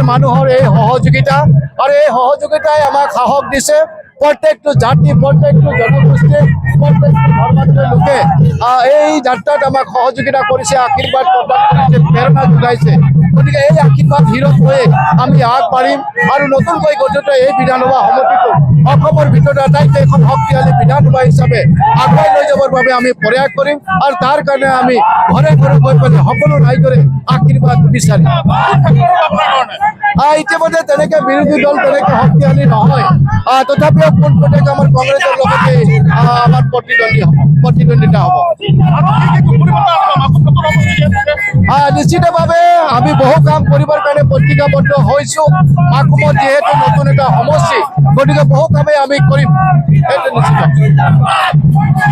মানুহৰ এই সহযোগিতা আৰু এই সহযোগিতাই আমাক সাহস দিছে। প্ৰত্যেকটো জাতি, প্ৰত্যেকটো জনগোষ্ঠী, প্ৰত্যেকটো ধৰ্মাৱলম্বী লোকে এই যাত্ৰাত আমাক সহযোগিতা কৰিছে, আশীৰ্বাদ প্ৰদান কৰিছে, প্ৰেৰণা যোগাইছে। গতিকে এই আশীৰ্বাদ হিৰত হৈয়ে আমি আগবাঢ়িম আৰু নতুনকৈ গঠিত এই বিধানসভা সমষ্টিটো অসমৰ ভিতৰত আটাইতকৈ এখন শক্তিশালী বিধানসভা হিচাপে আগুৱাই লৈ যাবৰ বাবে আমি প্ৰয়াস কৰিম আৰু তাৰ কাৰণে আমি ঘৰে ঘৰে গৈ পেলাই সকলো ৰাইজৰে আশীৰ্বাদ বিচাৰিম। ইতিমধ্যে তেনেকে বিৰোধী দল তেনেকে শক্তিশালী নহয়, তথাপিও পোনপটীয়াকৈ আমাৰ কংগ্ৰেছৰ লগতে আমাৰ প্ৰতিদ্বন্দ্বিতা হ'ব। নিশ্চিতভাৱে আমি বহু কাম কৰিবৰ কাৰণে প্ৰতিজ্ঞাবদ্ধ হৈছোঁ। মাকুমত যিহেতু নতুন এটা সমষ্টি, গতিকে বহু কামেই আমি কৰিম, সেইটো নিশ্চিত।